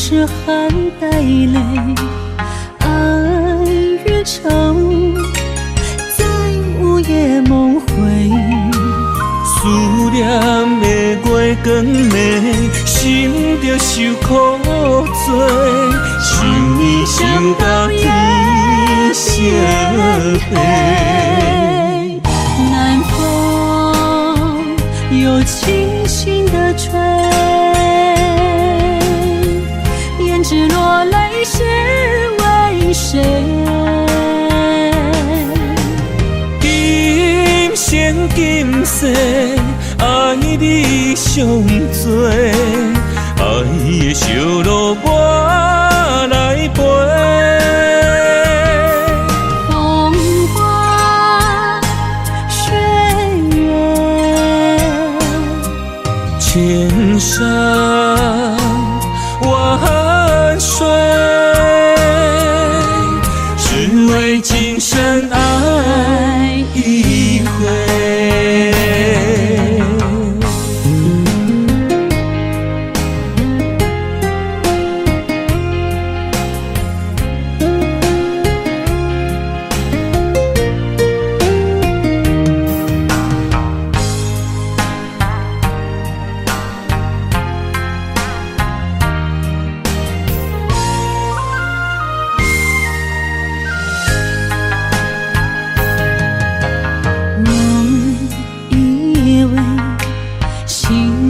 是含带泪，爱与诚在午夜梦回。思念的月光暝，心着受苦做，想你想到天色黑。南风又轻轻地吹，胭脂落泪是为谁？今生今世，爱你上多，爱的小路我来陪。风花雪月，千山万水，只为今生爱一回。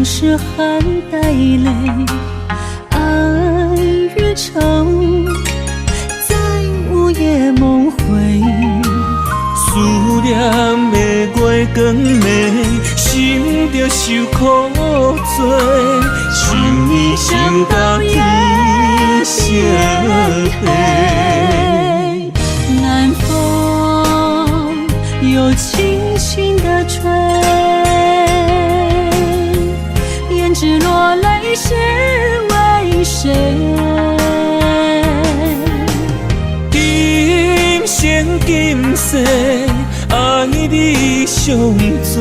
是含带泪，爱与诚在午夜梦回。思念的月光暝，心着受苦做，想你想到天色黑。南风又轻轻地吹，胭脂落泪是为谁？今生今世，爱你上多，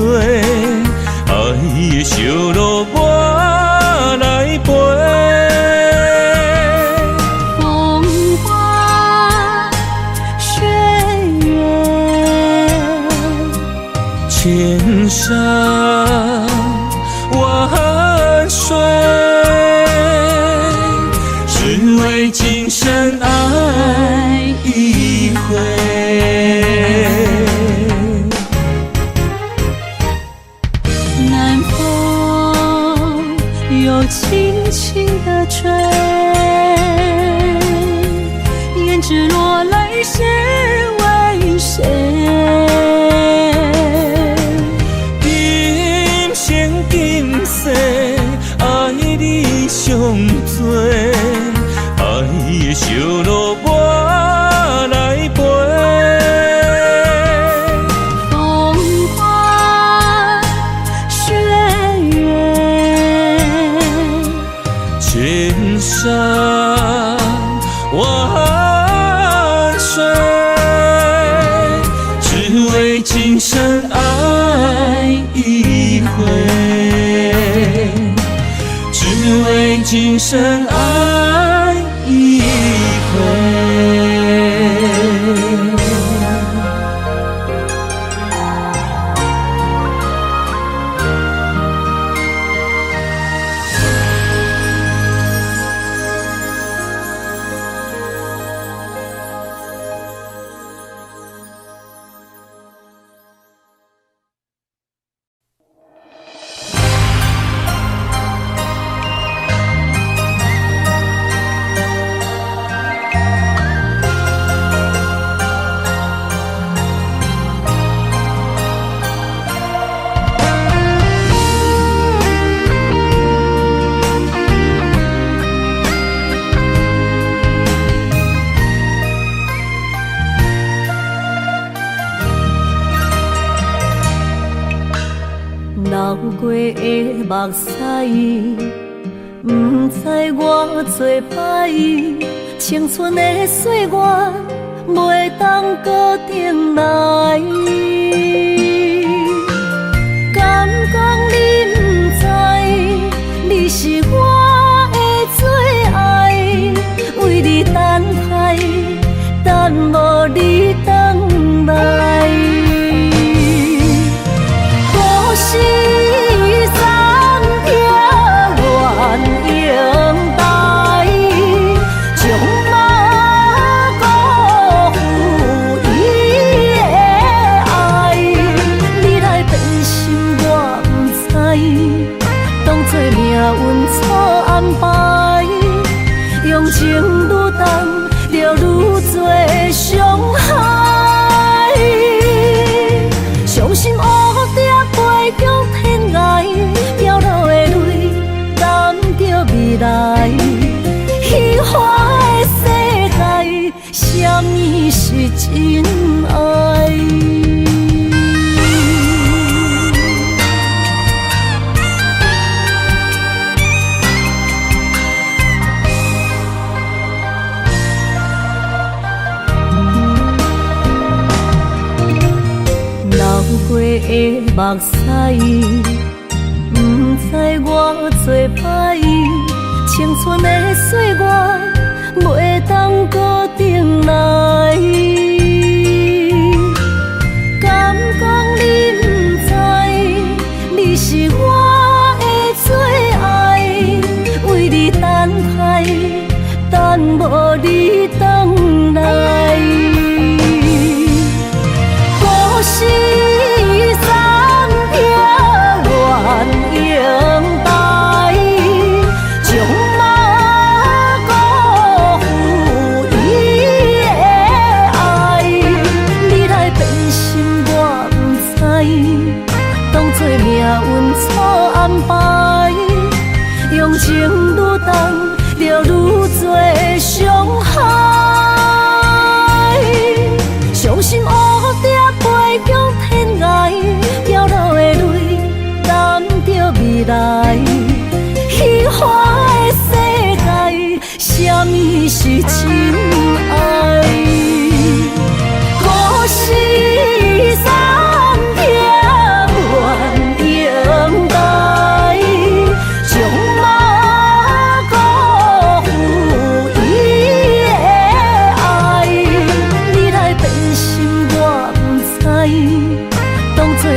爱的小路我来陪。风花雪月，千山万水，只为今生爱一回。南风又轻轻地吹，胭脂落泪是为谁？今生今世，爱你上多，爱的小路我来陪。风花雪月，千山万水，只为今生爱一回，只为今生爱一回。流过的目屎，不知我做歹，青春的岁月袂当搁重来。敢讲你不知，你是我的最爱，运错安排，用情愈重，就愈多伤害。伤心乌蝶飞向天涯，掉落的泪染着未来。虚华的世界，什么是真爱？过的目屎，不知我做歹，青春的岁月袂当搁重来。敢讲你不知，你是我的最爱，为你等待，等无你回来。故事用情愈重，就愈多伤害。伤心乌蝶飞向天涯，掉落的泪染着未来。虚华的世界，什么是真爱？故事三点愿应该。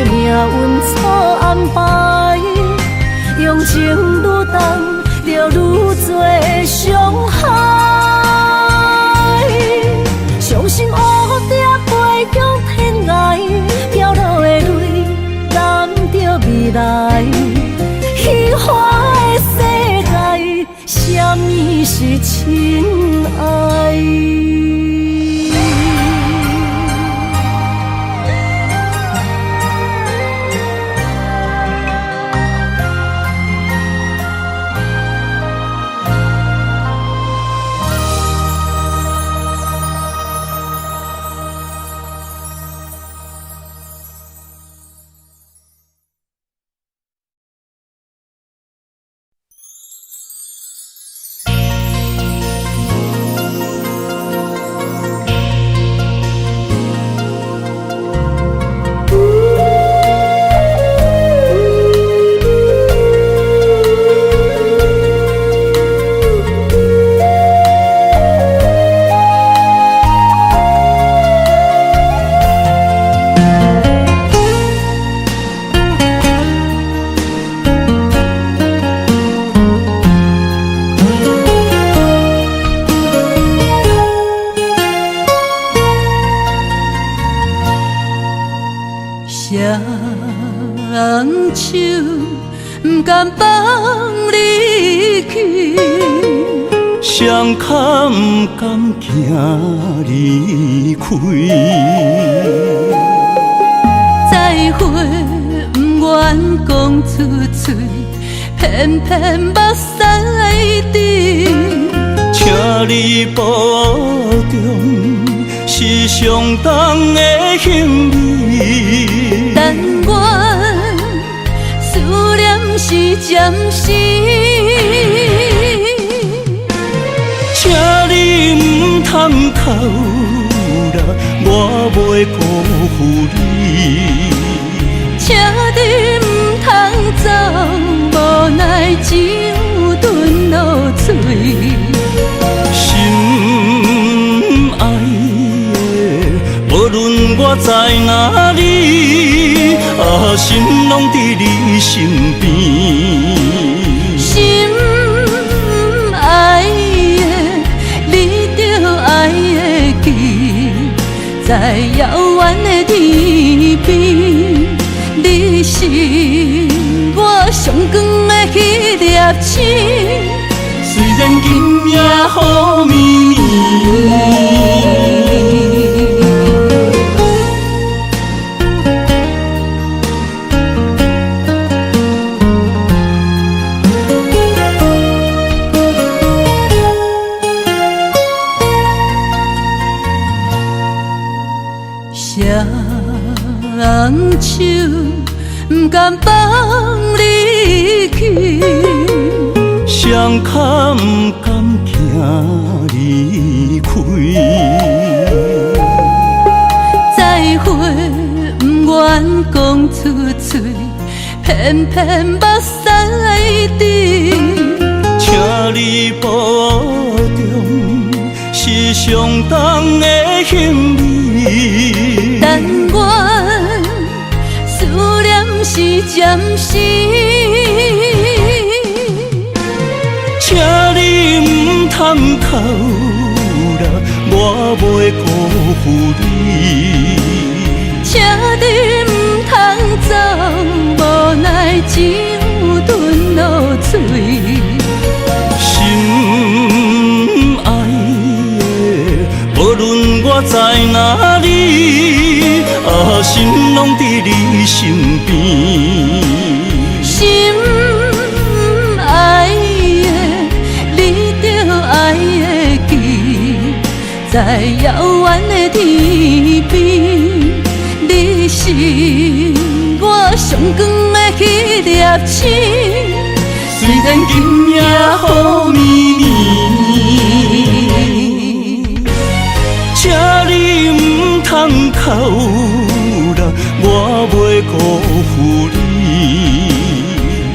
命运错安排，用情愈重，就愈多伤害。伤心乌蝶飞向天涯，掉落的泪染着未来。虚华的世界，什么是真爱？双手不敢放你去，双脚不甘行离开，再会不愿讲出嘴，偏偏目屎滴。请你保重，是上重的行李。但愿思念是暂时，请你唔通哭啦，我袂辜负你。请你唔通走，无奈只有吞落嘴。心爱的，无论我在哪里，心拢伫你身边。心爱的，你着爱会记，在遥远的天边，你是我上光的迄粒星，虽然今夜雨绵绵。双手不甘放你去，双脚不甘行离开，再会不愿讲出嘴，偏偏目屎滴。请你保重，是上重的行李。但愿思念是暂时，请你唔通哭啦，我袂辜负你。请你唔通走，无奈只有吞落嘴。心爱的，无论我在哪里，心拢伫你身边。心爱的，你着爱会记，在遥远的天边，你是我上光的迄粒星。虽然今夜雨绵绵，请你唔通哭啦，我袂辜负你。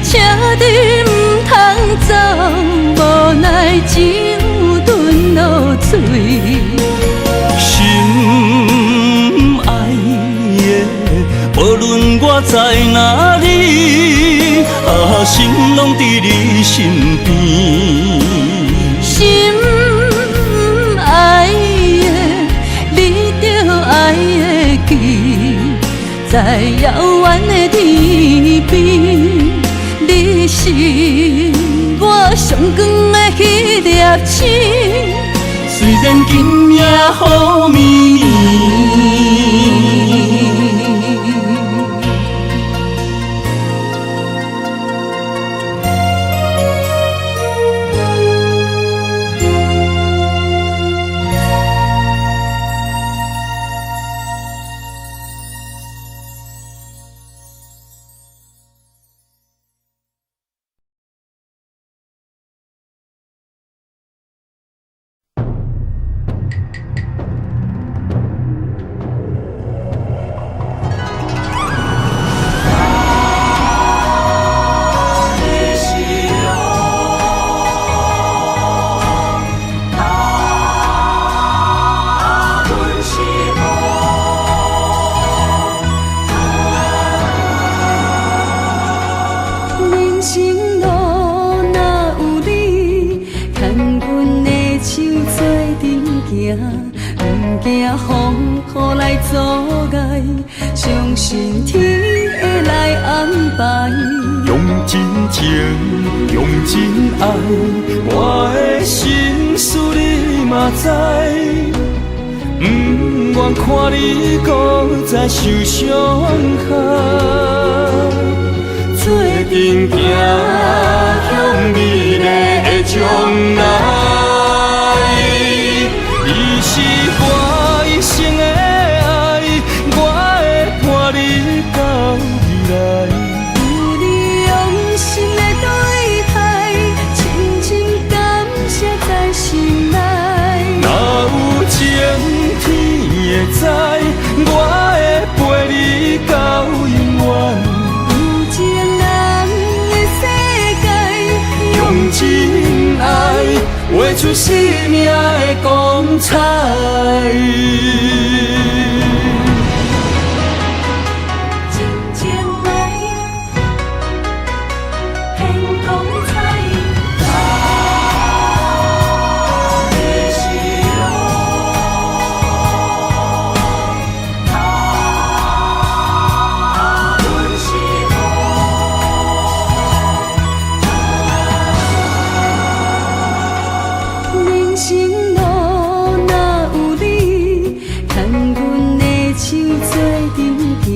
请你唔通走，无奈只有吞落嘴。心爱的，无论我在哪里，心拢伫你身边。心爱的，你着爱会记，在遥远的天边，你是我上光的迄粒星。虽然今夜雨绵绵。不惊风雨来阻碍，相信天会来安排。用真情，用真爱，我的心事你嘛知。不愿看你搁再受伤害，做阵行向美丽的将来。你是我一生的爱，我会伴你到未来。有你用心的对待，深深感谢在心内。若有情天会知，我会陪你到永远。有情人的世界，用真爱画出生命的光彩。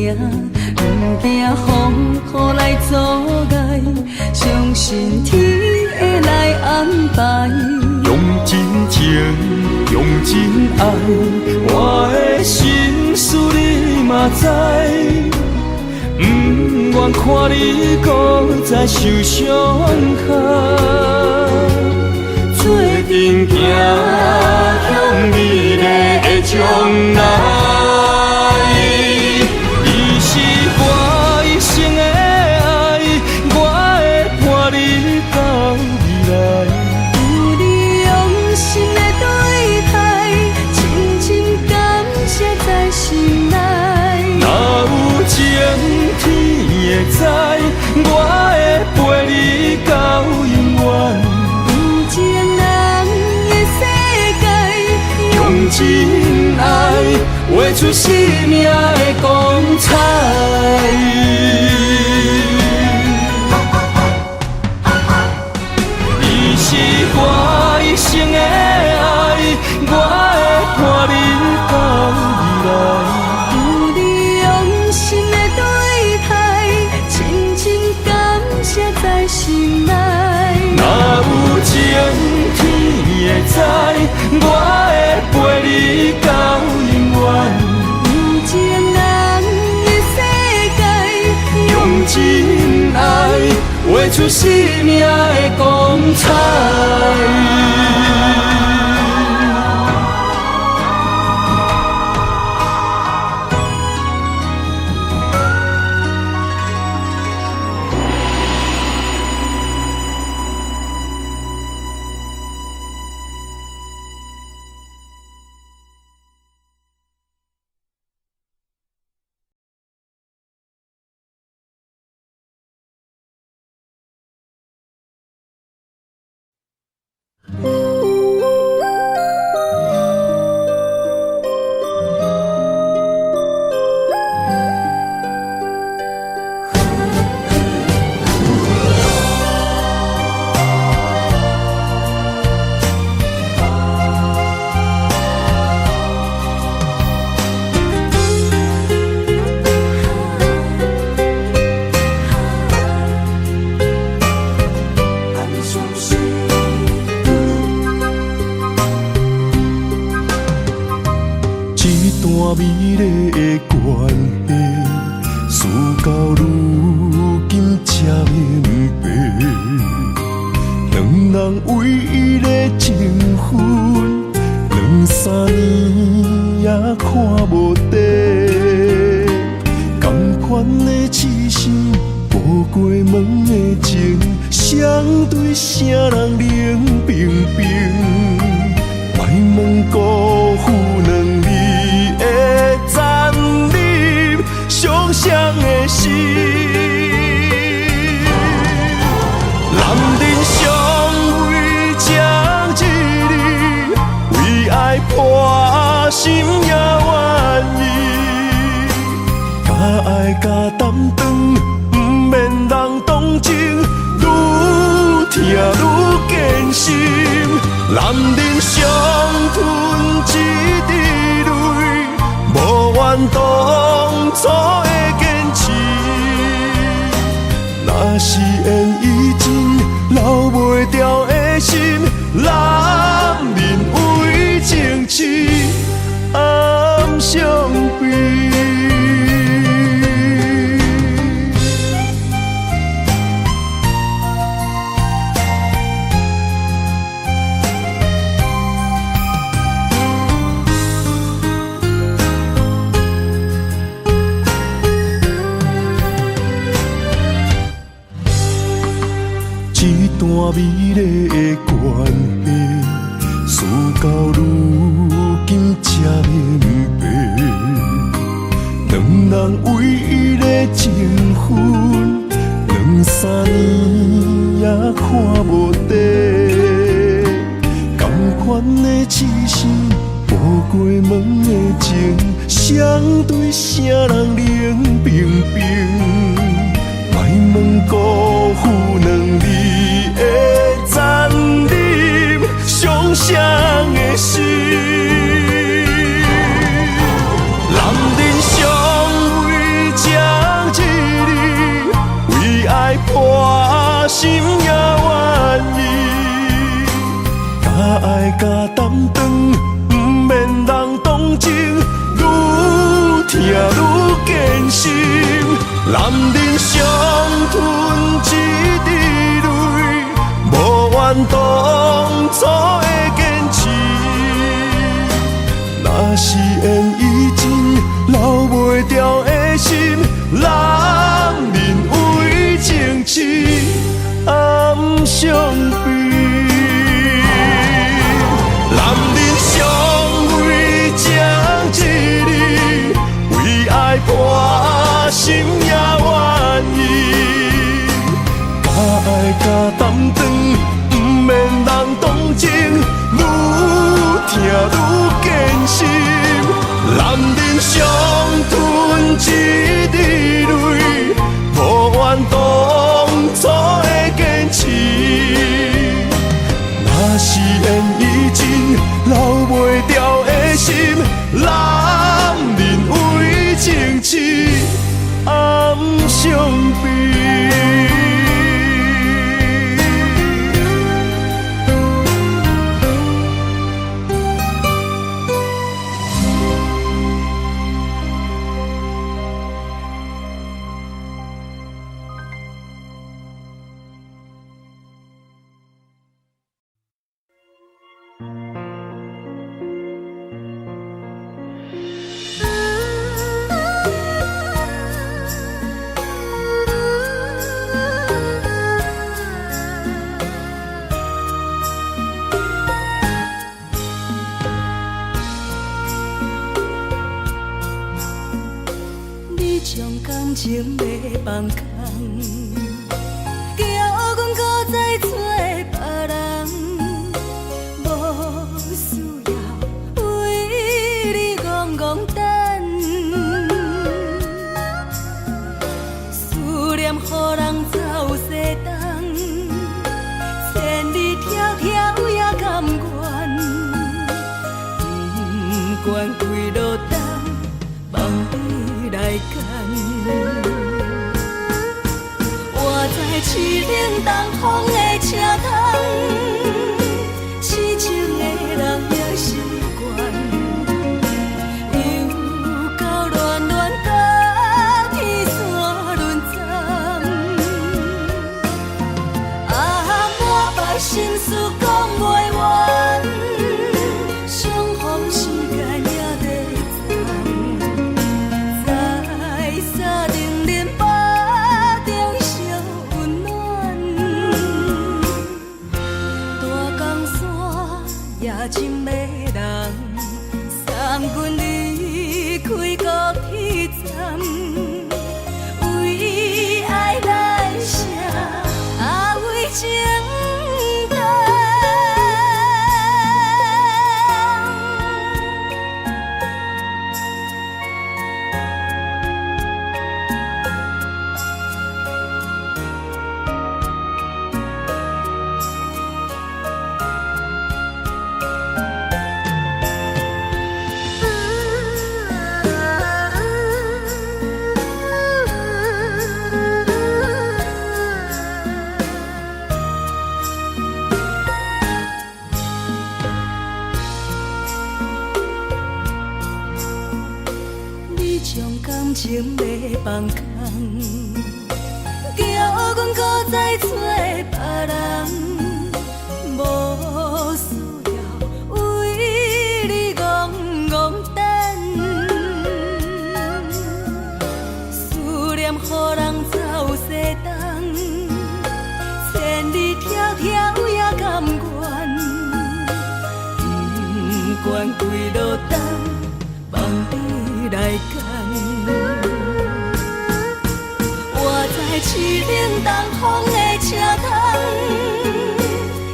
行，不惊风雨来阻碍，相信天会来安排。用真情，用真爱，我的心事你嘛知。不愿看你搁再受伤害，做阵行向美丽的将来。你是我一生的爱，我会伴你到未来。有你用心的对待，深深感谢在心内。若有情天会知，我会陪你到永远。有情人的世界，用真爱画出生命的光彩。你是我一生的爱，我会伴你到未来。有你用心的对待，深深感谢在心内。若有情天会知，我会陪你到永远。有情人的世界，用真爱画出生命的光彩。美丽的关系，事到如今才明白，两人唯一的情分，2、3年也看无底。同款的痴心，无过门的情，相对啥人冷冰冰？莫问辜负两字。残忍伤伤的心，男人尚为情一日，为爱破心也愿意。假爱假担当，不免人同情，愈疼愈艰辛。男人伤吞一滴泪。无怨当初的坚持，若是缘已尽，留袂掉的心，男人为情痴暗相悲。一段美丽的关系，事到如今才明白，两人唯一的情分，2、3年也看无底。同款的痴心，无过门的情，相对啥人冷冰冰？莫问辜负两字。残忍伤伤的心，男人尚为情爱甲担当，不免人同情，愈听愈艰辛。男人伤吞一滴泪，无怨当初的坚持。若是缘已尽，留袂住的心，人人为情痴暗伤悲。男人尚为情一字，为爱破心也愿意。甲爱甲担当，不免人同情，愈听愈艰辛。男人伤吞一滴泪，无怨当初的坚持。若是缘已尽，留袂住的心，人人为情痴暗伤悲。感情要放空，叫阮搁再找别人，无需要为你戆戆等。思念予人走西东，千里迢迢也甘愿，不管几落冬，望你来干。活在凄冷东风的车窗，痴情的人也习惯，又到乱乱甲天线轮转。满腹心事讲袂完，相逢时间也在等。在沙定连巴中烧温暖，大江山夜深的人，送阮离开高铁站，为爱来写，为情等。感情要放空，叫阮搁再找别人，无需要为你戆戆等。思念予人走西东，千里迢迢也甘愿，不管几落冬，望你来干。活在凄冷东风的车窗，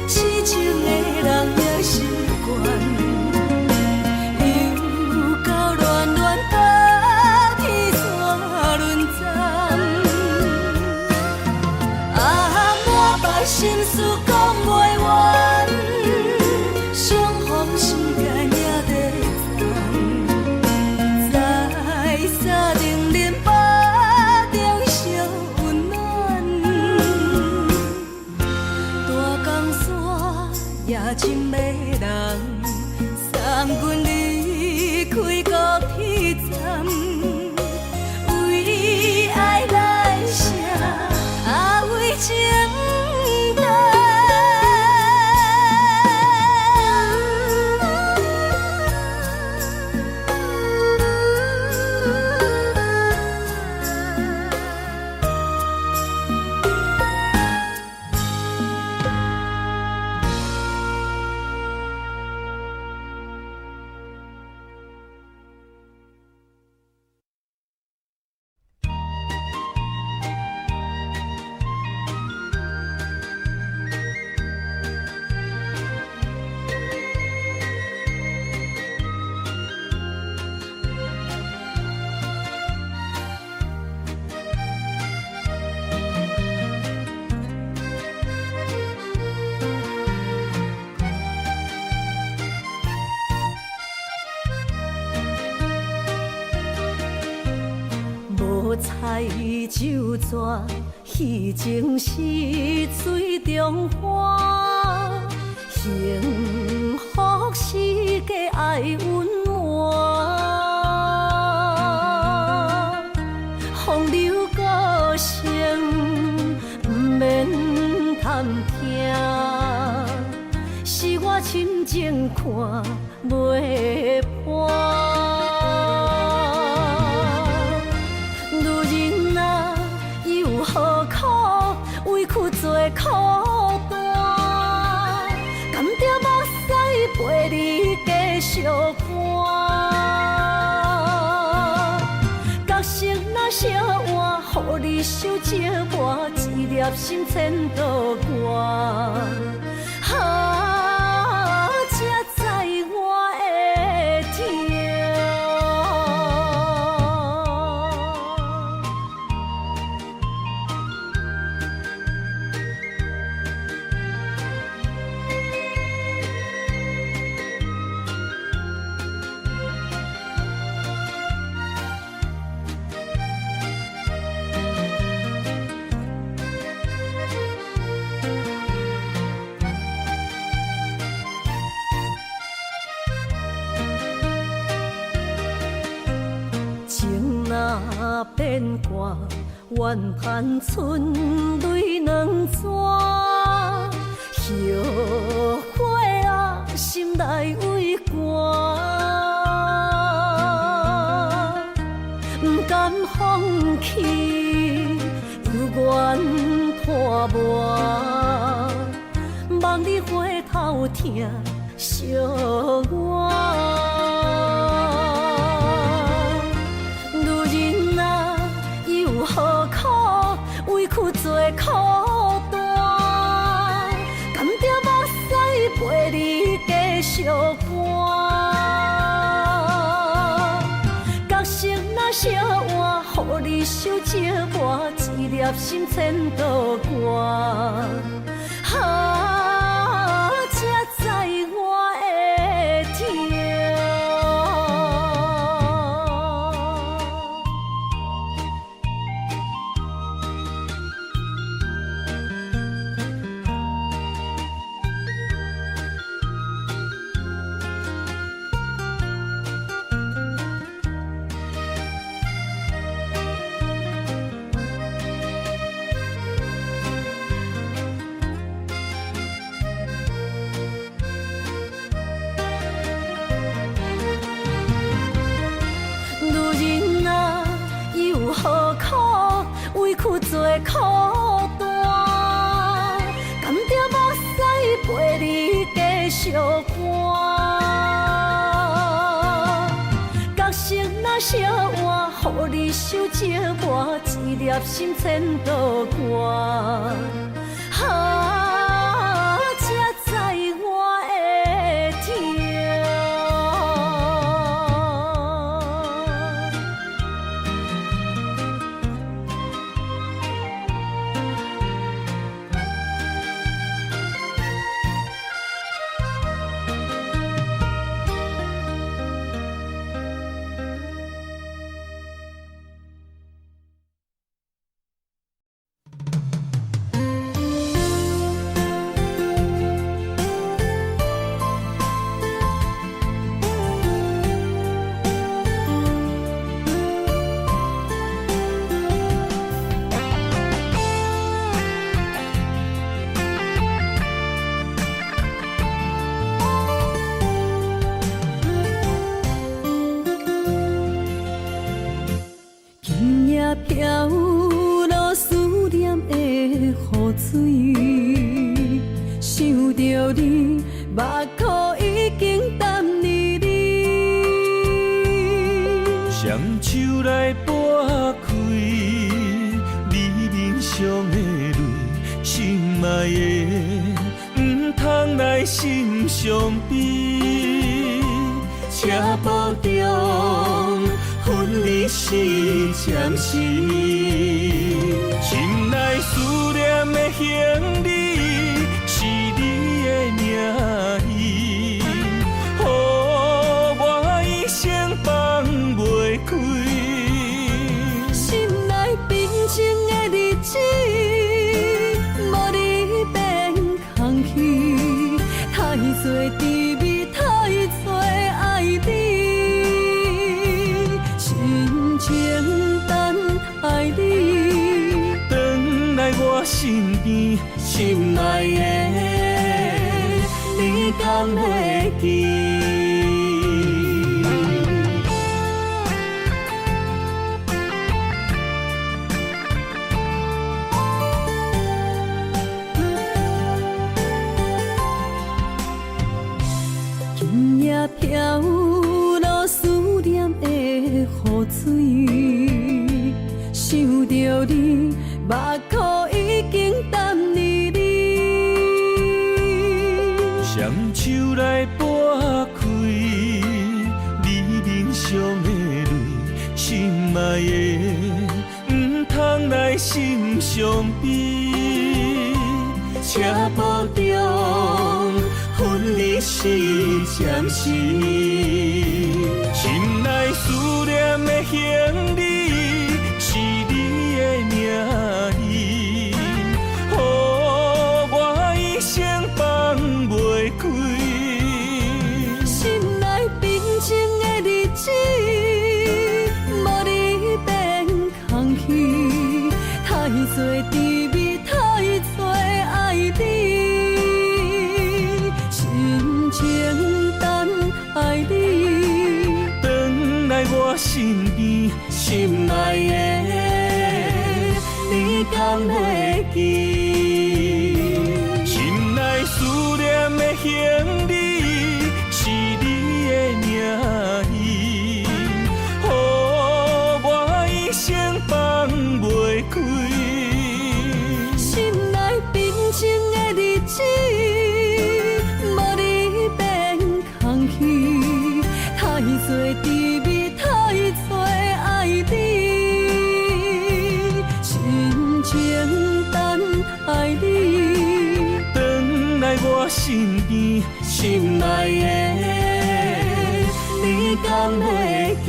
痴情的人也习惯，又到乱乱甲天线轮转。满腹心事讲袂完，相逢时间也在等。在沙定连巴中烧温暖，大夜深的人，送阮离开高铁站，为爱来生，为情重。彩酒泉，戏情是水中花，幸福是家爱温暖。风流歌声不免探听，是我深情看袂破。委屈做苦担，甘着目屎陪你继续寒。角色若烧换，予你受折磨，一粒心千度寒。才知我的痛。若变卦，怨叹春泪两逝。后悔啊，心内为寒，不甘放弃，犹原拖磨，望你回头听惜我。何苦委屈做苦担，甘着目屎陪你继续寒。角色若烧换，予你受折磨，一粒心千度寒。才知我的痛。委屈做苦担，甘着目屎陪你继续寒。角色若烧换，予你受折磨，一粒心千度寒。才知我的痛。着你，目眶已经淡离离。双手来拨开你面上的泪，心爱的，唔通来心伤悲。车步中分离是暂时，心内思念的行李是你的名字，予我一生放袂开。心内平静的日子，无你变空虚，太多滋味，太多爱你。心情等爱你，回来我身边，心爱的，你敢会记？今夜飘落思念的雨水，想着你，目眶已经淡离离。双手来拨开你面上的泪，心爱的，唔通来心伤悲。车步中分离是暂时，心内思念的行李是你的名字，予我一生放袂开。心内平静的日子，无你变空虚，太多滋味，太多爱你。心情等爱你，回来我身边，心爱的，你敢会记？心内思念的行李是你的名字，予我一生放袂开。心内平静的日子，无你变空虚，太多滋味，太多爱你。心情等爱你，回来我身边，心爱的，你敢会记？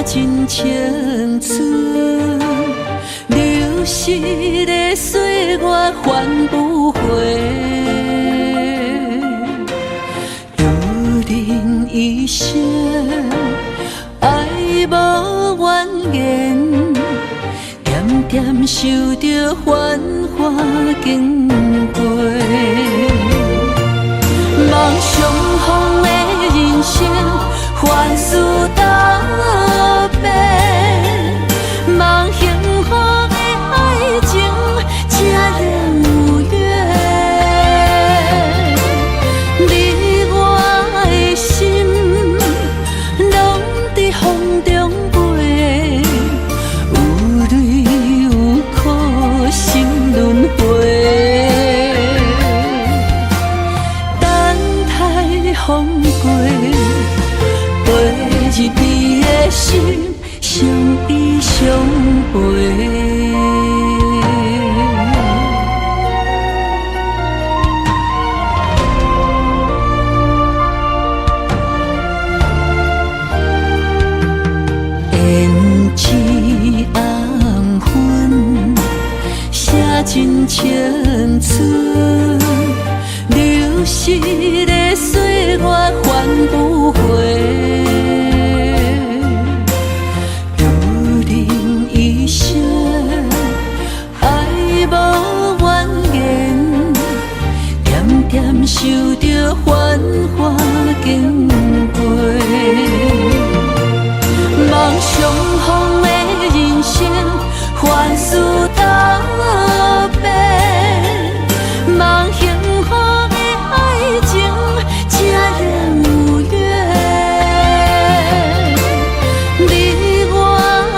真青春，流逝的岁月还不回，如人一生，爱无怨言，点点受着繁华经过，梦想风的人生，凡事答辩，梦幸福的爱情，才能有缘。你我的心，拢在风中飞，有泪有苦，心轮回。等待风过。的心相依相陪。胭脂红粉，写尽青春，流逝的岁月还不回。如人一生，爱无怨言，点点受着繁华经过。梦相逢的人生，凡事道别；梦幸福的爱情，才能有缘。你我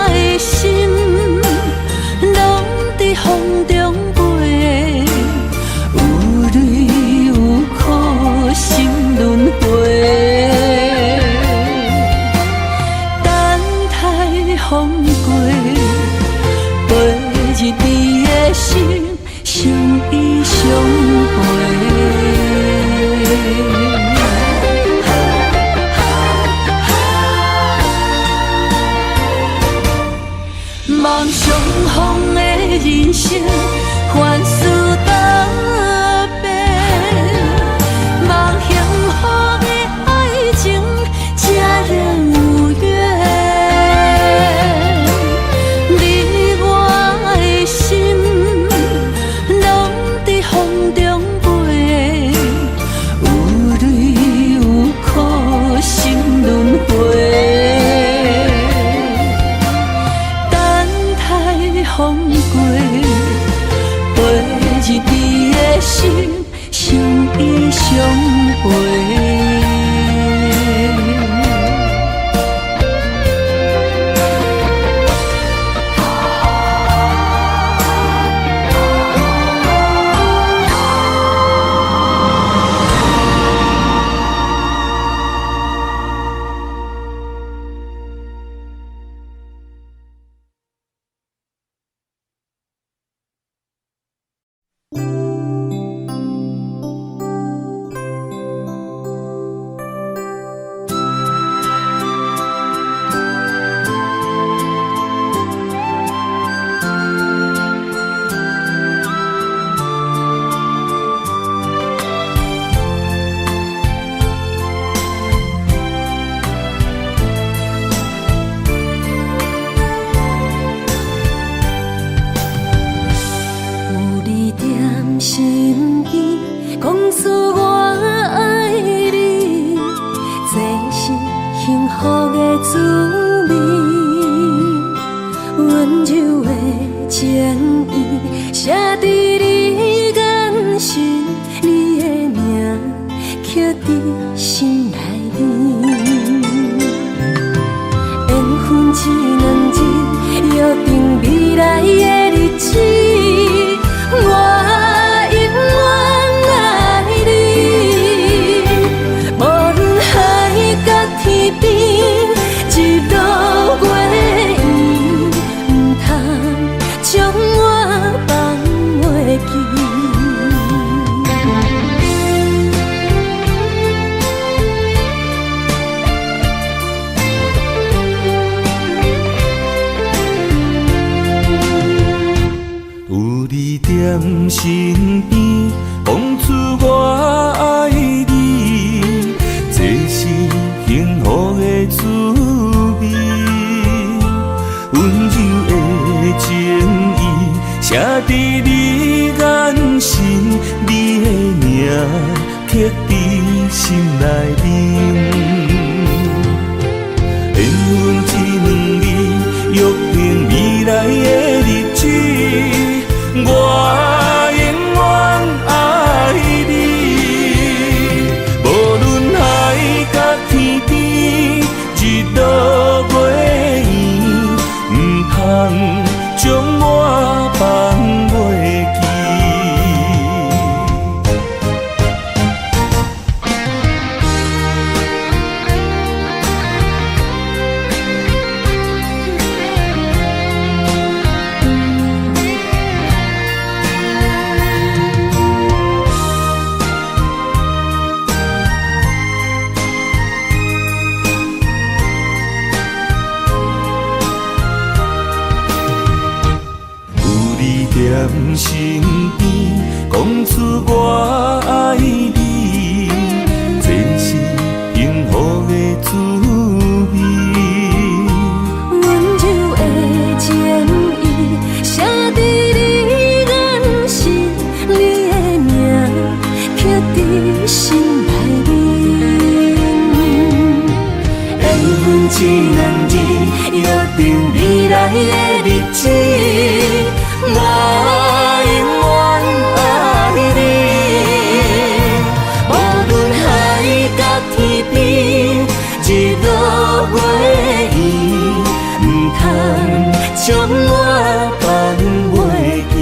的心，拢在风中飞，有泪有苦，心轮回。风过，陪日你的心，相依相陪。梦相逢的人生，凡事道别。梦幸福的爱情，才能有缘。风过，陪日你的心，相依相陪。心意讲出我爱你，这是幸福的滋味。温柔的情意写在你眼神，你的名刻在心内面。缘分只两日，约定未来的日子。我身边讲出我爱你，这是幸福的滋味。温柔的情意写在你眼神，你的名刻在心内面。缘分只两字，约定未来的日子。我将我放袂记。出我爱你，这是幸福的滋味。温柔的情意写在你眼心，你的名刻在心内面。缘分只两字，约定未来的日子，我永远爱你。无论海角天边，日落月圆，唔通将我放袂记。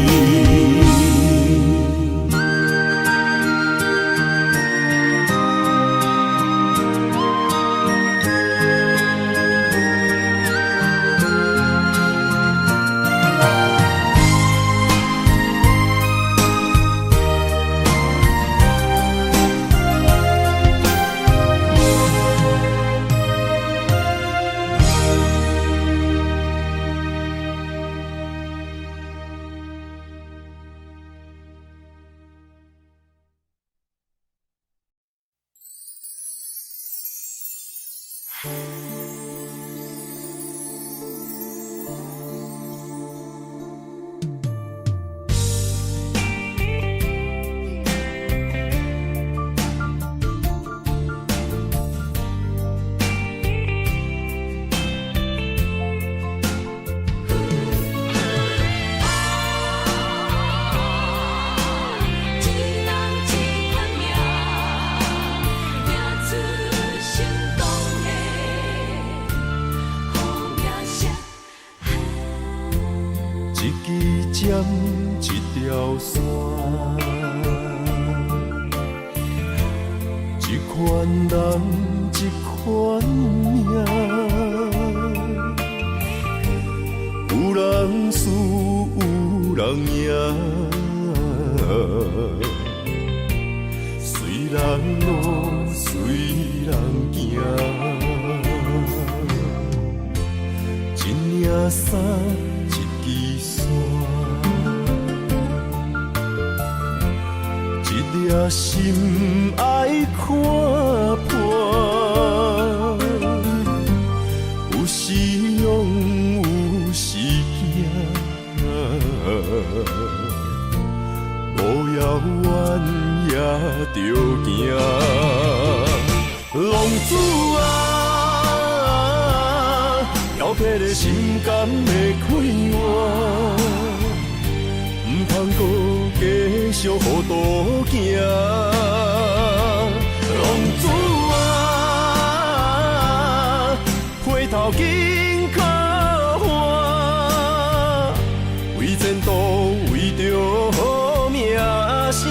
一条线，一款人，一款命，有人输，有人赢，随人路，随人行，一领衫，一支线。一颗心爱看破，有时勇，有时惊，路遥远也着行。浪子啊，漂泊的心敢会快活？唔通搁继续糊涂行，浪子啊，回头紧靠岸，为前途，为着好名声。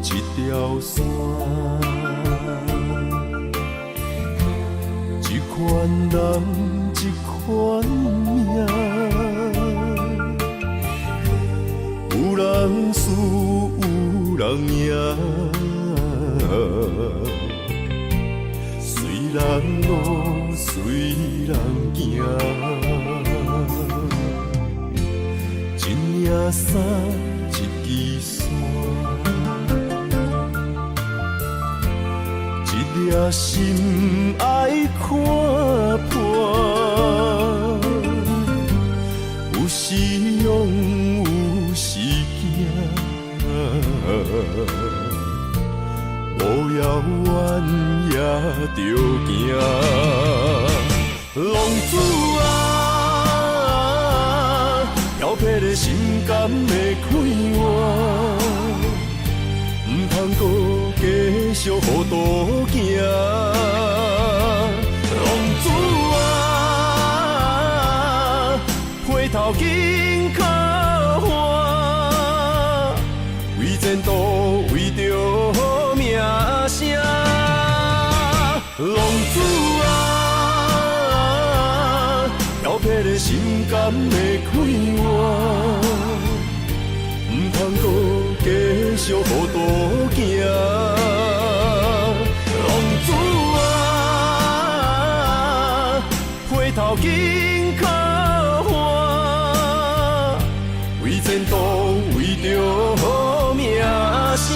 一条线，一款人，一款命，有人输，有人赢，随人路，随人行，一领衫，一支线。一颗心爱看破，有时勇，有时惊，路遥远也着行。浪子啊，漂泊的心敢会快活？唔通搁继续糊涂行，浪子的快活，唔通搁继续予渡行。浪子啊，回头紧靠岸，为前途，为着好名声。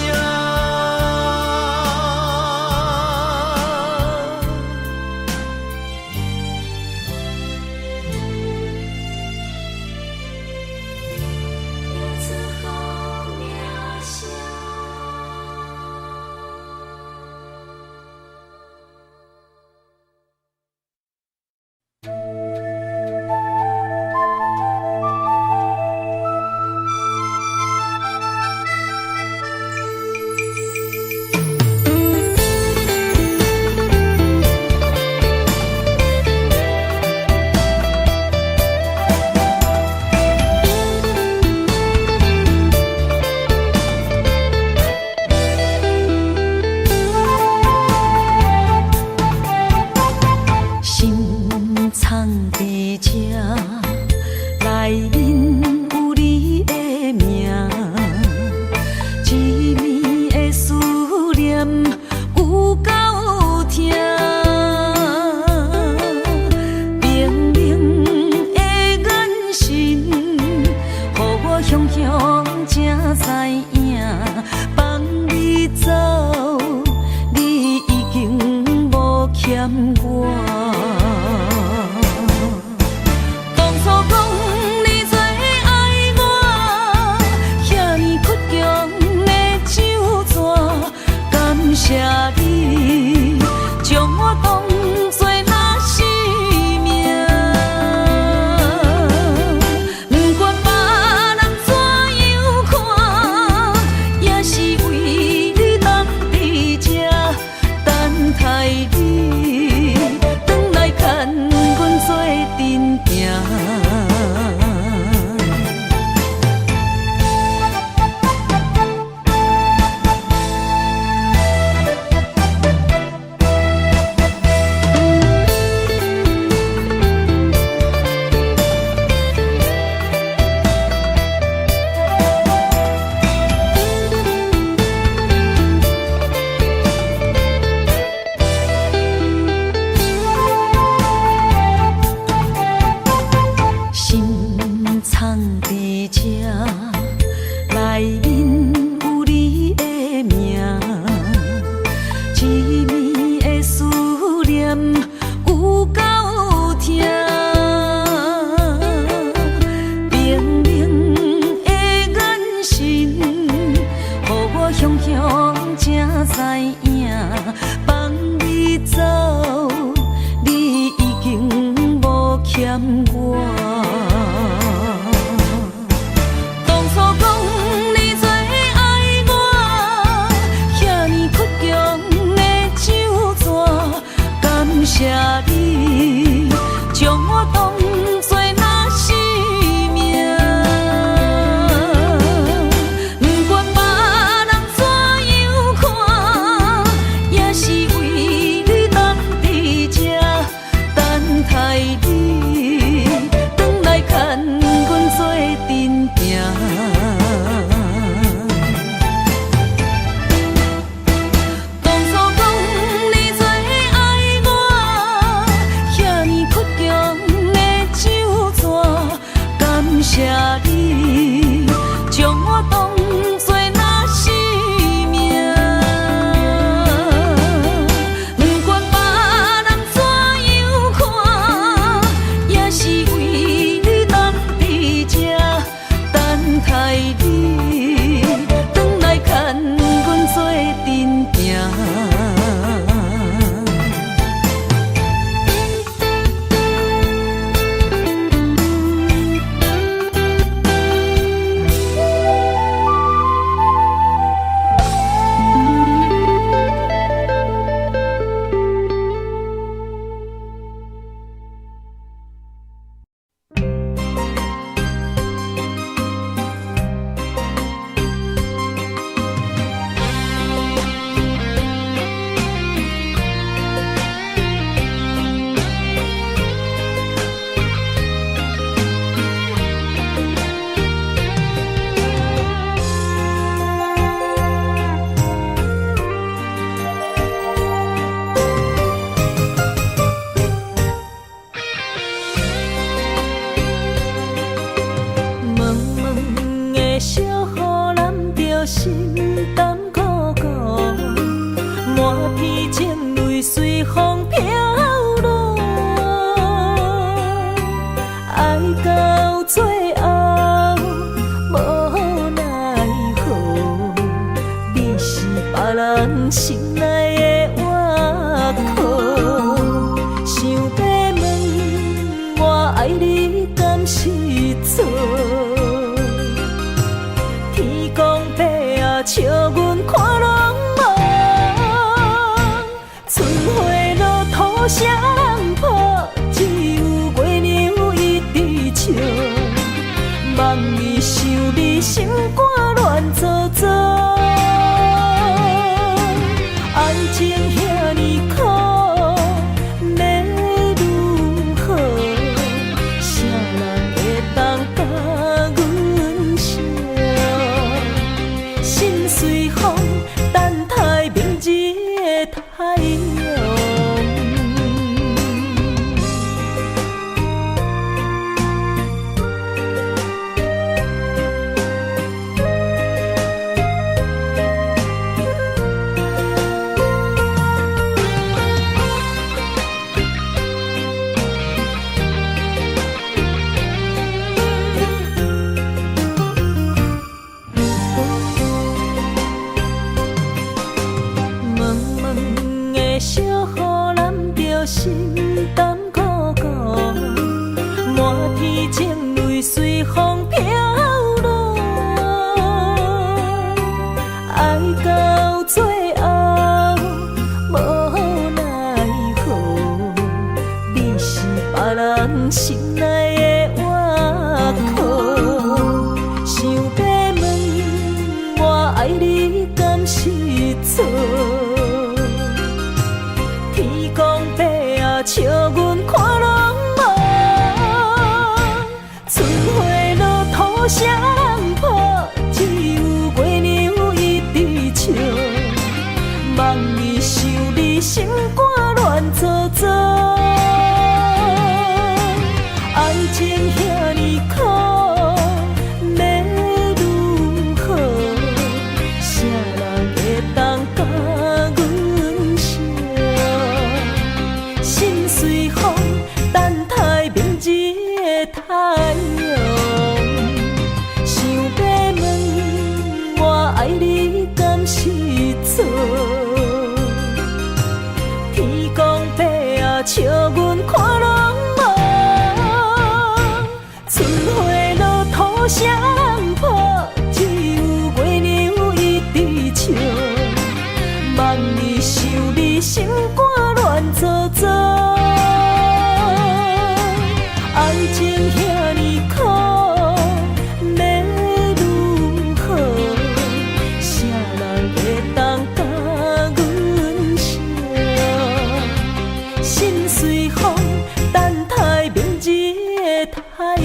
等人心内的挖苦。想要问我爱你敢是错？天公伯啊，笑阮看拢无，春花落土谁人抱？只有月娘一直笑。望伊想你心肝乱糟糟，爱情遐尼苦，要如何？谁人会当甲阮惜？心随风，等待明日的太阳。心甘苦苦，满天情泪随风飘落，爱到最后无奈何，你是别人心内的挖苦。想要问我爱你敢是错？笑阮看拢无，春花落土谁人抱？只有月娘一直笑。望伊想你心肝乱糟糟，爱情遐尼苦，要如何？谁人会当甲阮惜？心随风，等待明日的太阳。想要问我爱你敢是错？天公伯啊，笑阮看拢无，春花落土谁人抱？只有月娘一直笑。望伊想你心肝乱糟糟，爱情遐尼苦，要如何？谁人会当甲阮惜？心随风，等待明日的太阳。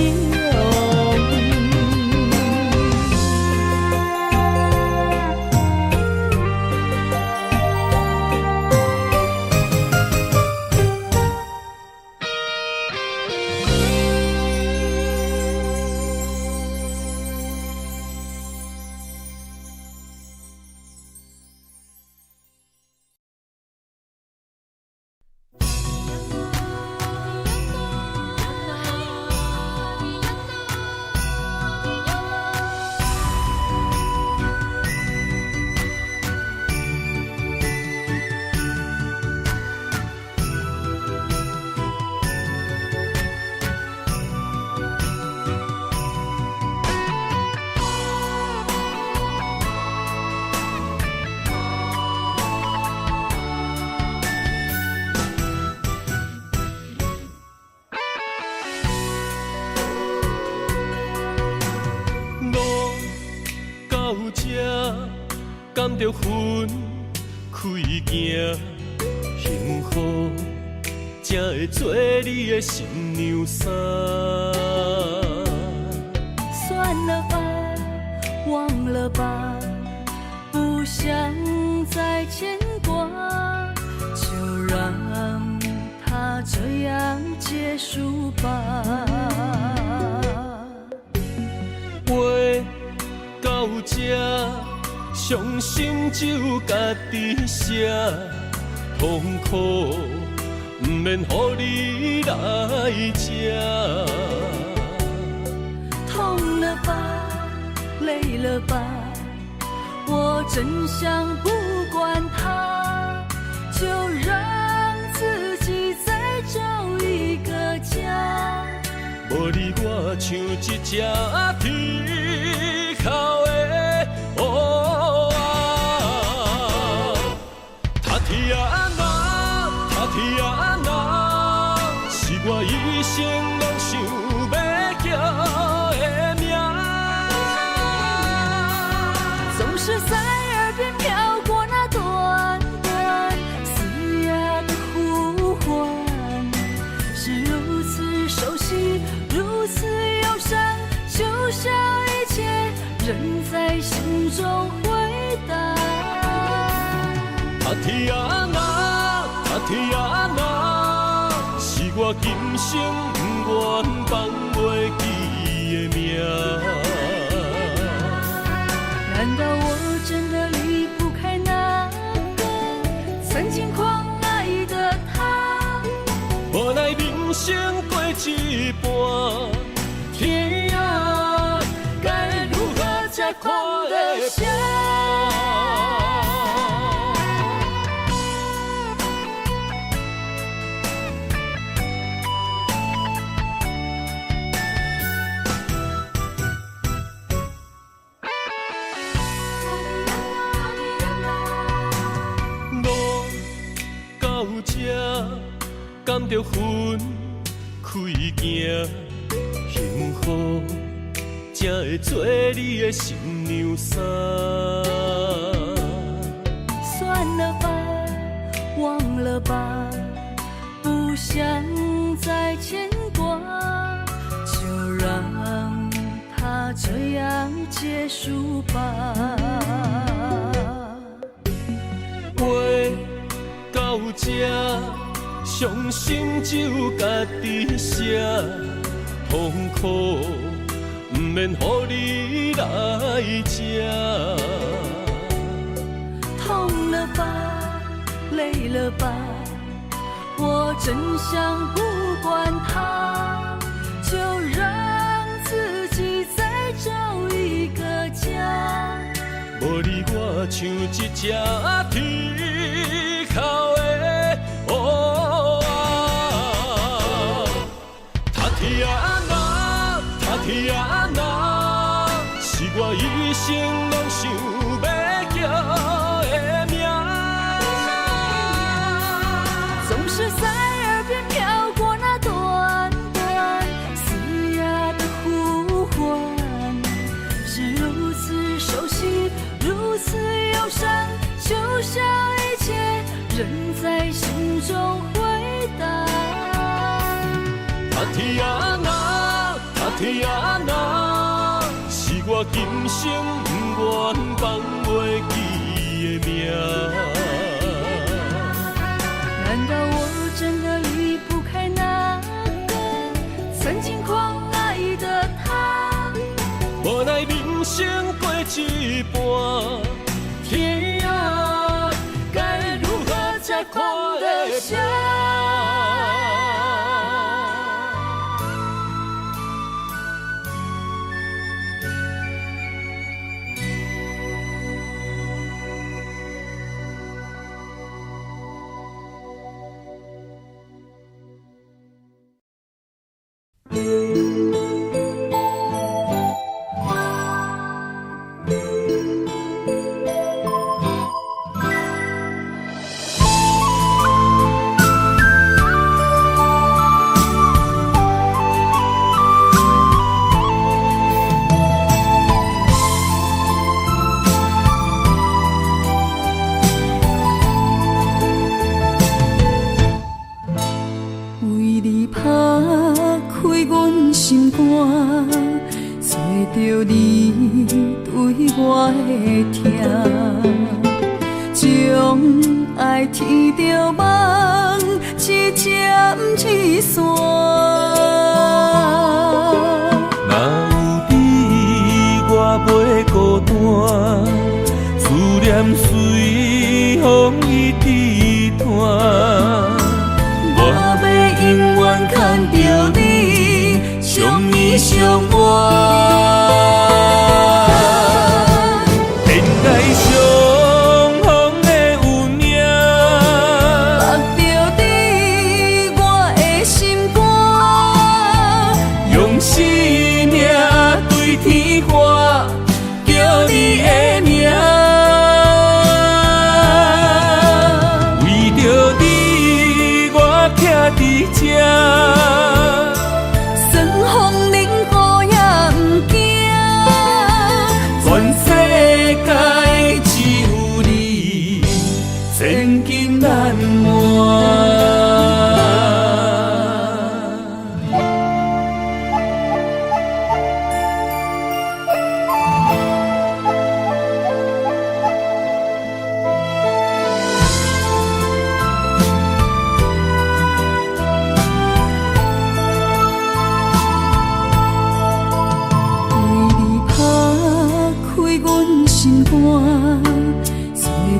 甘着分开行，幸福才会做你的新娘衫。算了吧，忘了吧，不想再牵挂，就让它这样结束吧。话到这，伤心只有家己写，痛苦不免予你来吃。痛了吧，累了吧，我真想不管它，就让自己再找一个家。无你我像一只铁口的乌鸦，他天啊那，他天啊那，是我一生拢想要叫的名。总是在耳边飘过那短短嘶哑的呼唤，是如此熟悉，如此忧伤，就像一切仍在心中回荡。他天啊那，他天啊那，是我今生不愿放袂记的名。难道我真的离不开那个曾经狂爱的他？无奈人生过一半，天啊，该如何才看得下？甘着分开行，幸福才会做你的新娘衫。算了吧，忘了吧，不想再牵挂，就让它这样结束吧。话到这。伤心只有家己写，痛苦不免予你来吃。痛了吧，累了吧，我真想不管它，就让自己再找一个家。无你我像一只铁口的乌天啊那，他天啊那，是我一生拢想要叫的名。总是在耳边飘过那短短嘶哑的呼唤，是如此熟悉，如此忧伤，就像一切仍在心中回荡。他天啊那，他天啊那，是我今生不愿放袂记的名。难道我真的离不开那个曾经狂爱的他？无奈人生过一半，天啊，该如何才看得下？着你对我的疼，将爱天着梦，一针一线。若有你，我袂孤单，思念随风一直传。我要永远牵着你，相依相伴。天涯相。界只有你，千金难换。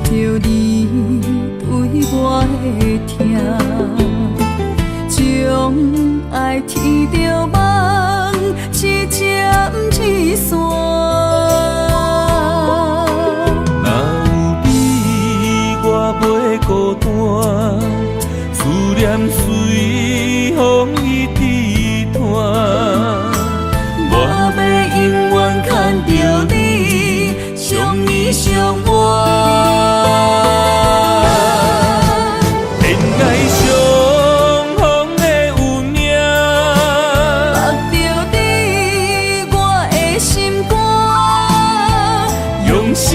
找你对我的疼，将爱天着梦，一针一线。若有你，我袂孤单，思念随风伊织团。我要永远牵着你，相依相偎。生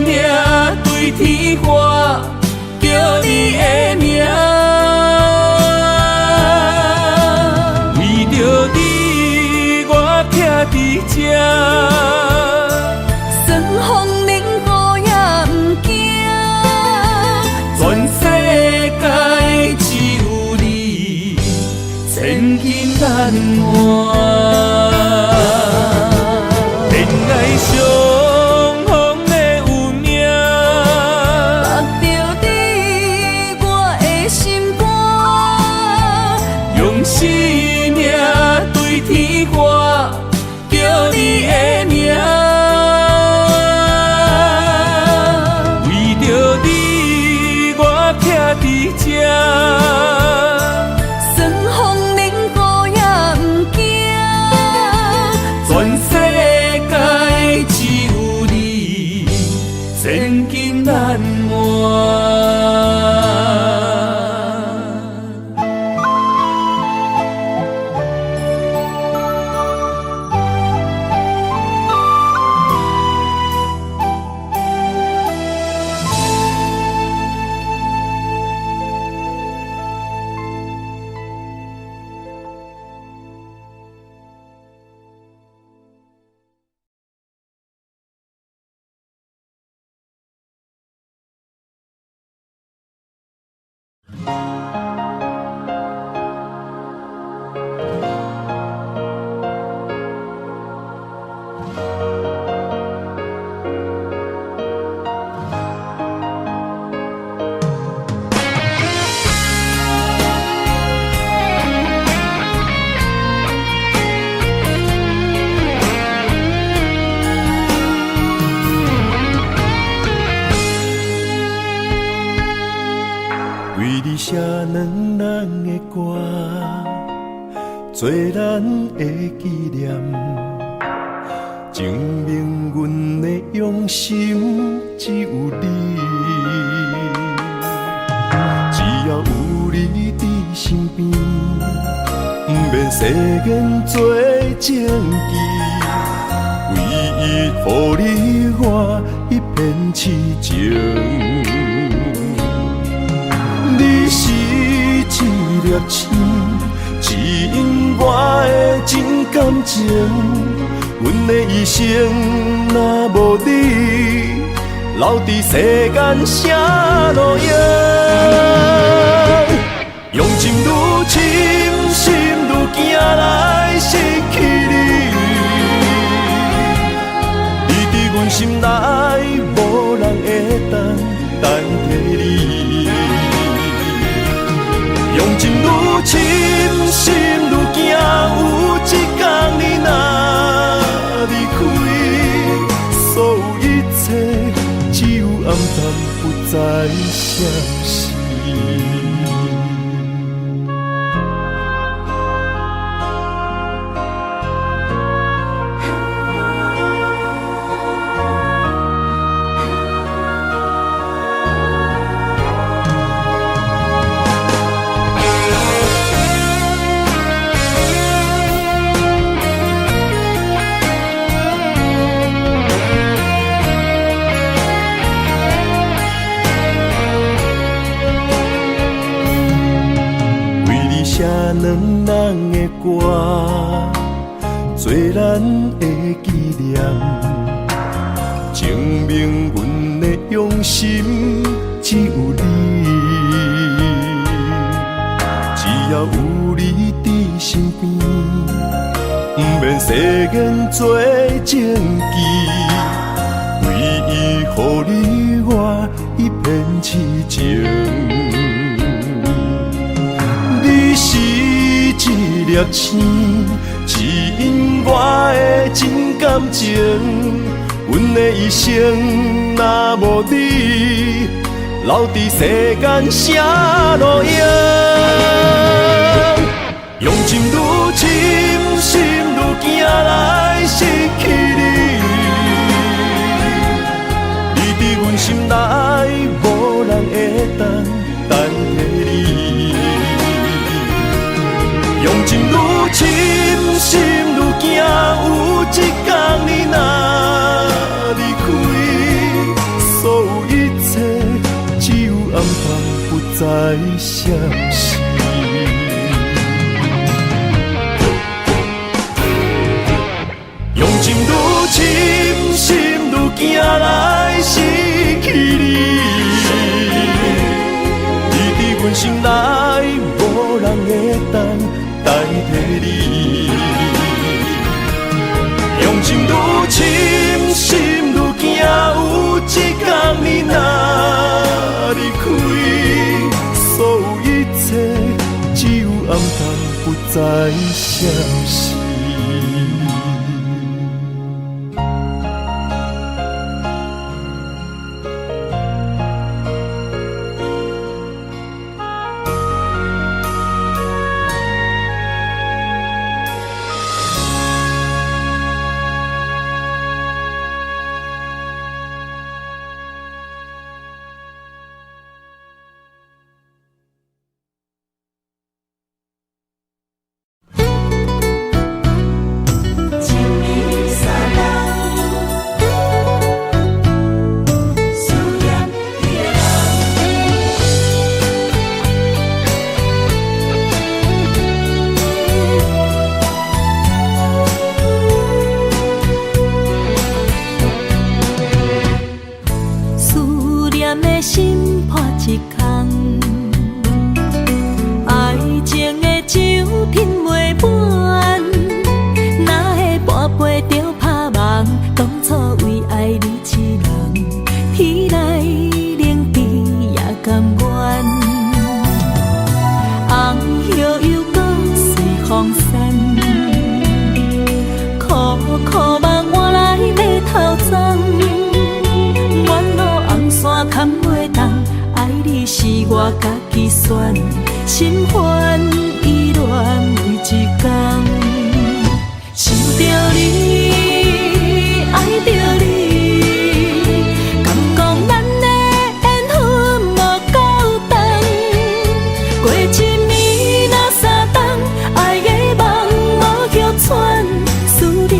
命对天花，叫你的名，为着你我徛伫这，算风冷雨也不惊，全世界只有你，千金难换。恋爱上。生命对天花，叫你的名，为着你我徛伫这，算风冷雨也不惊，全世界只有你，千金难换。为你写两人的歌，做咱的纪念，证明阮的用心只有你。只要有你伫身边，不免世间做证据，唯一予你我一片痴情。你是一粒星，指引我的真感情。阮的一生若无你，留伫世间啥路用？用情愈深，心愈惊来失去你。你伫阮心内，无人会代替你。用情愈深，心愈惊，有一天你若离开，所有一切只有暗淡，不再消息。两人的歌，做咱的纪念，证明阮的用心只有你。只要有你伫身边，不免世间做证据，唯一予你我一片痴情。你是一粒星，指引我的真感情。阮的一生若无你，留伫世间啥路用？用情愈深，心愈惊来失去你。你伫阮心内，无人会当代替你。用情愈深，心愈惊，有一天你若离开，所有一切只有暗淡，不再消息。用情愈深，心愈惊来失去你。你伫阮心内，无人会当代替你。用情愈深，心愈惊，有一天你若离开，所有一切只有暗淡，不再消息。心烦意乱每一天，想着你，爱着你，敢讲咱的缘分无够长？过一暝若三冬，爱的梦无叫喘，思念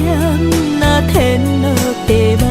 若天落地网。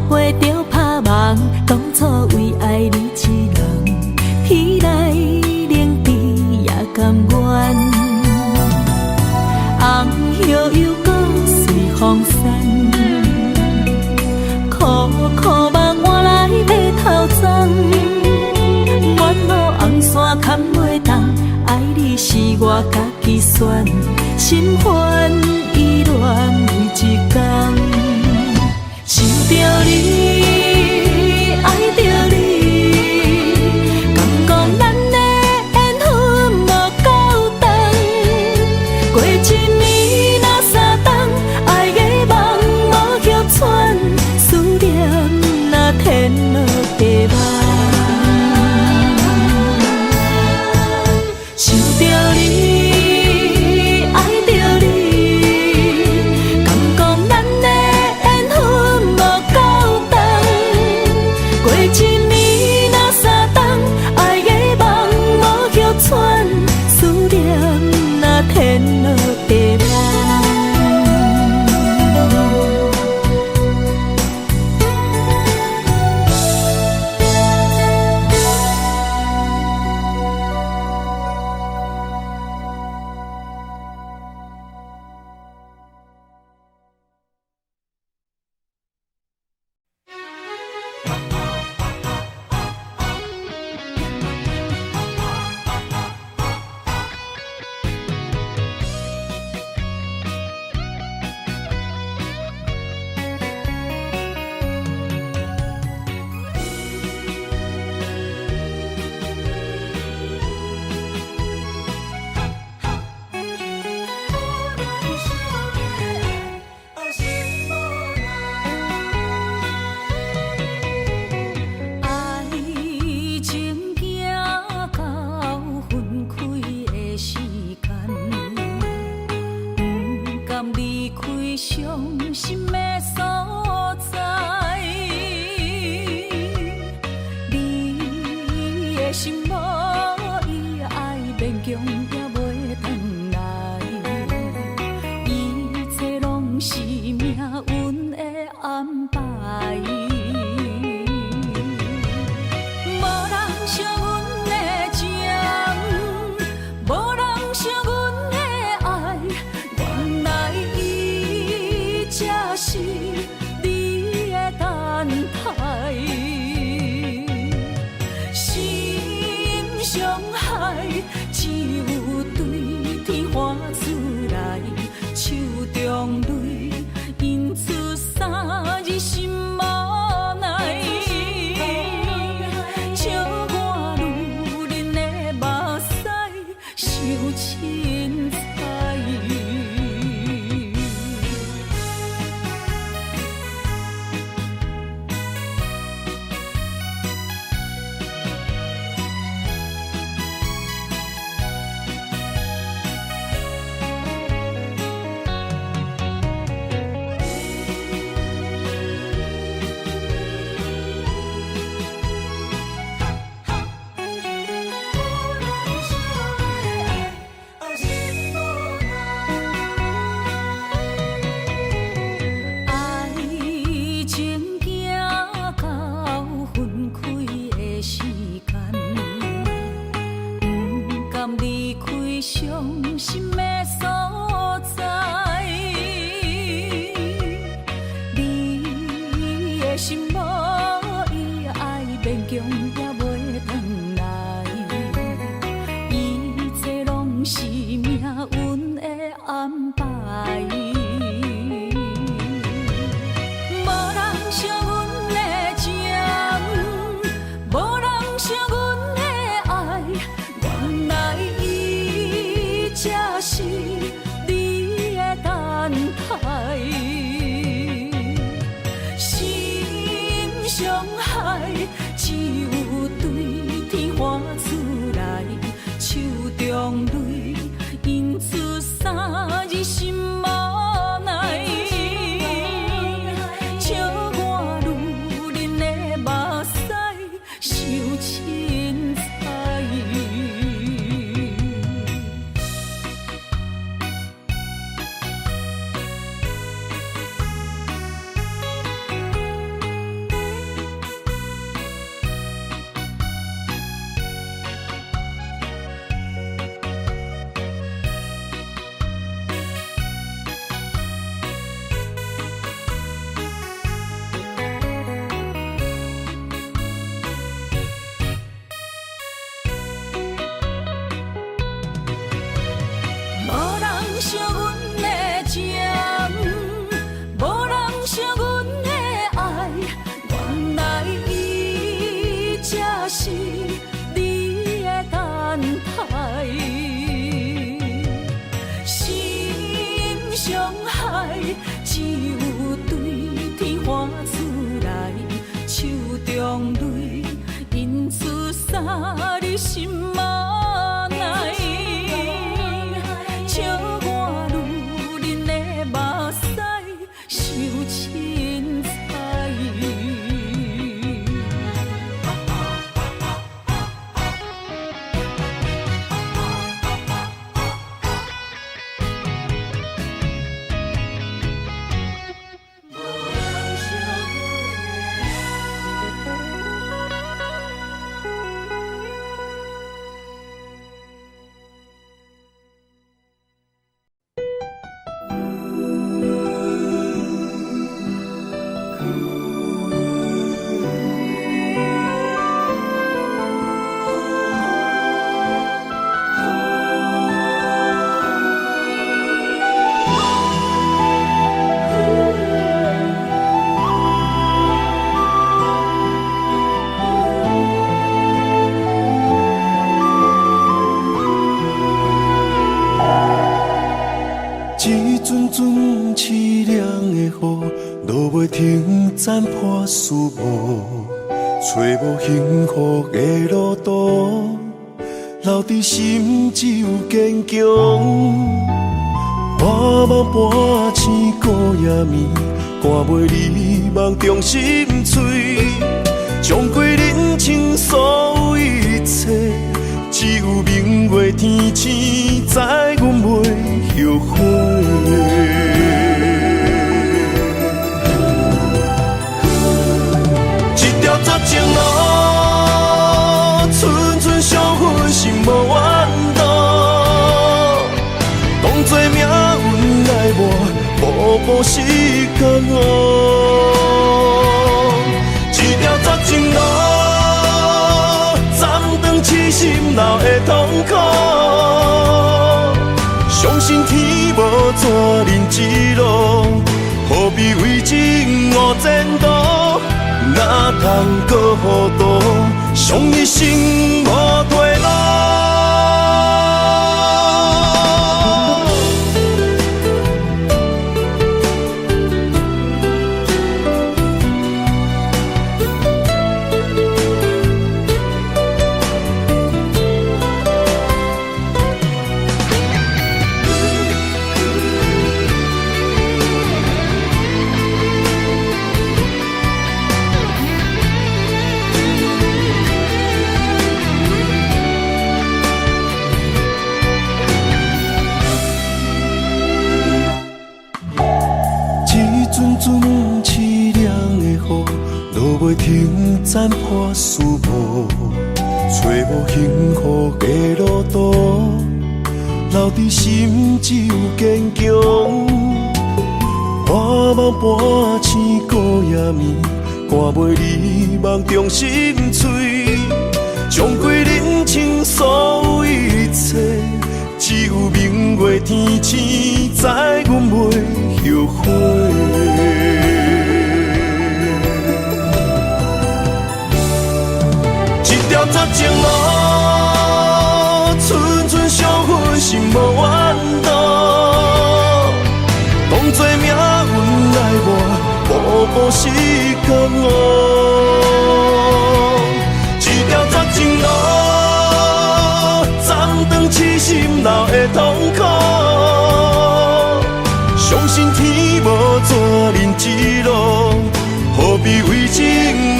陪着拍梦，当初为爱你痴人，天来冷滴也甘愿。红叶又搁随风散，苦苦梦换来马头鬃。远路红线牵袂动，爱你是我家己选，心烦意乱每一天。想着你，爱着你，敢讲咱的缘分无够长？过一暝若三冬，爱的梦无叫喘，思念若天落地网。想着你。伤心的所在，你的心无伊爱勉强也袂转来，一切拢是命运的安排。无人像阮的情，无人像阮的爱，原来才是你的等待，心伤害只有对天喊出来，手中泪印出三字心无奈，笑我女人的目屎受凊彩。伤心的所在，你的心无伊爱勉强也袂转来，一切拢是命运的安排。无人像阮的情，无人像阮的爱，原来才是你的等待，心伤害只有对天喊出来，手中泪印出三字心无奈，笑我女人的目屎受凊彩。像阮的情，无人像阮的爱，原来伊才是你的等待，心伤害只有对天喊出来，手中泪印出三字心无奈。笑我女人的目屎受凊彩。找无幸福的路途，留伫心只有坚强。半梦半醒孤夜眠，赶袂离梦中心碎。将过人生所有一切，只有明月天星知阮袂后悔。一条绝情路，寸寸伤痕心无怨妒。当作命运来磨，步步是甘我。一条绝情路，暂断痴心流的痛苦。相信天无绝人之路，何必为情误前途？哪通搁糊涂，伤一生无退路。袂停斩破丝无，找无幸福的路途，留伫心只有坚强。半梦半醒孤夜眠，赶袂离梦中心碎。将过人生所有一切，只有明月天星知阮袂后悔。一条绝情路，寸寸伤痕心无怨妒。当作命运来磨，步步是甘我。一条绝情路，暂断痴心流的痛苦。相信天无绝人之路，何必为情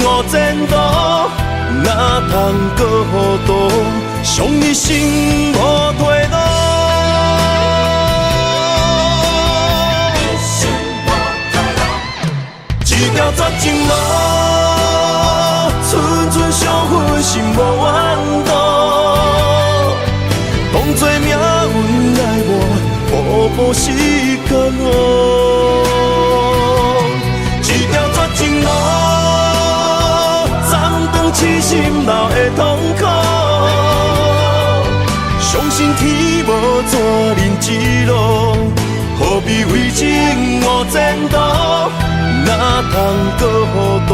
误前途？哪通搁糊涂，伤一生无退路。一条绝情路，寸寸伤痕心无怨妒。当作命运来磨，步步是甘我。一条绝情路，痴心流的痛苦，相信天无绝人之路，何必为情误前途？哪通搁糊涂，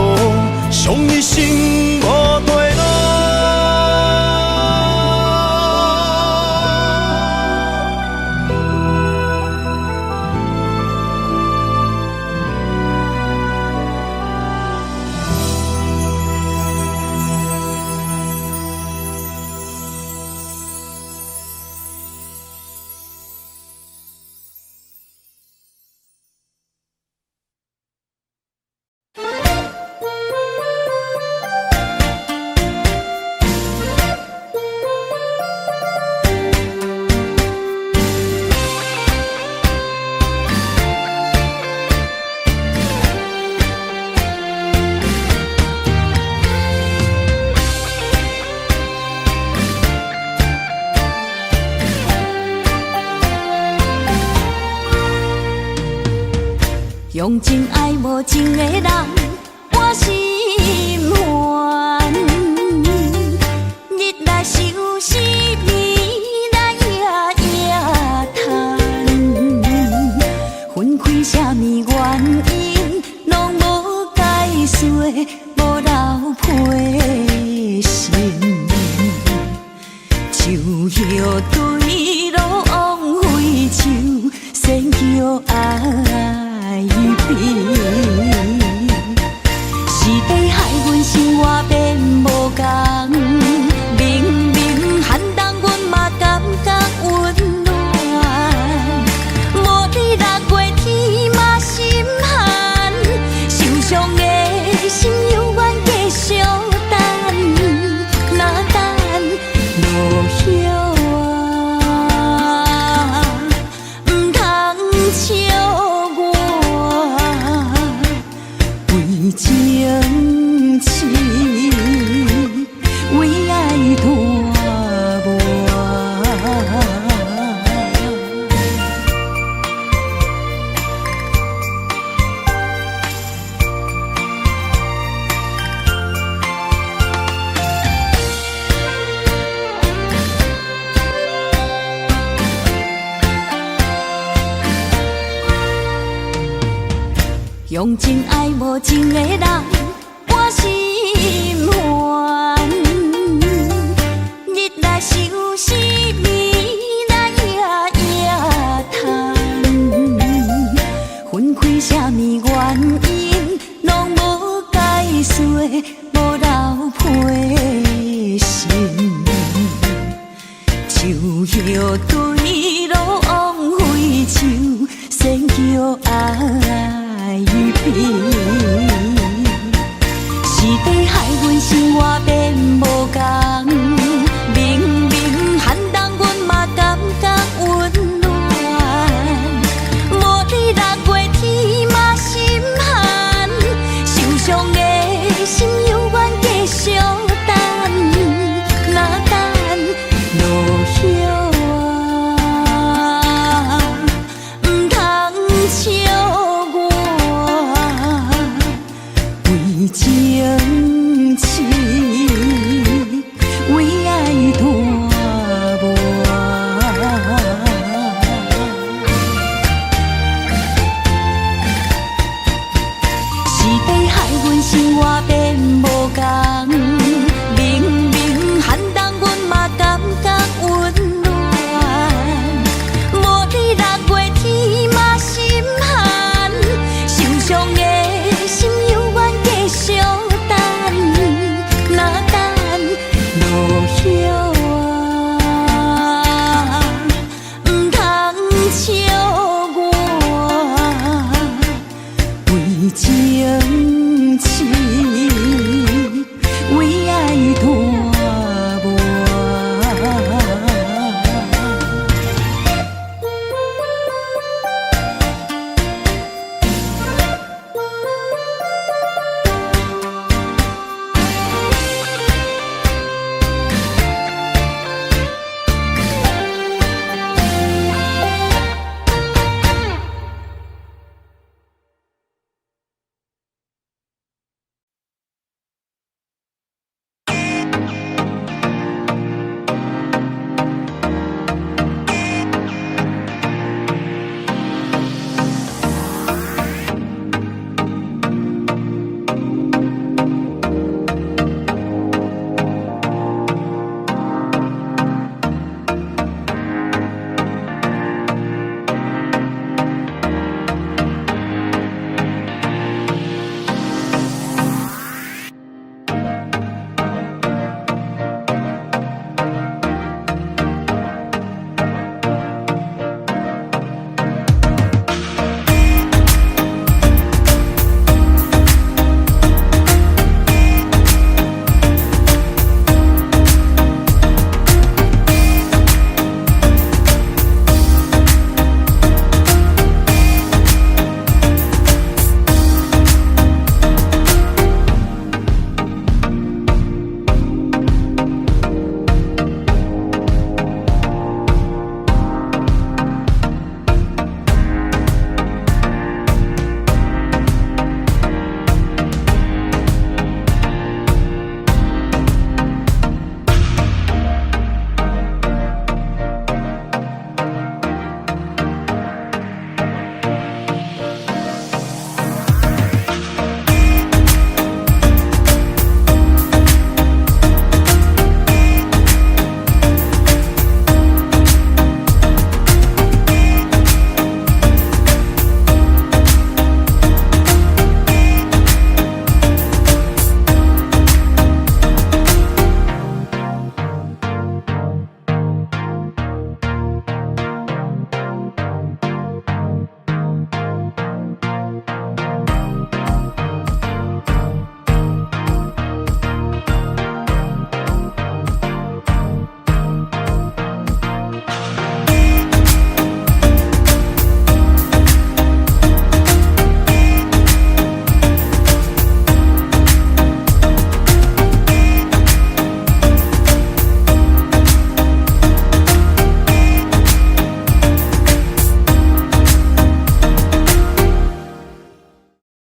伤一生无退路。用情爱无情的人，我心烦。日来愁思眠来夜夜叹，分开啥物原因，拢无解说，无留批信。树叶对路枉费树，仙桥爱。是地害阮心用真爱无情的人，我心烦。日来想思暝来夜夜叹，分开啥物原因，拢无解说，无留批信。树叶对路枉费树，先叫爱悲。是地害阮生活变无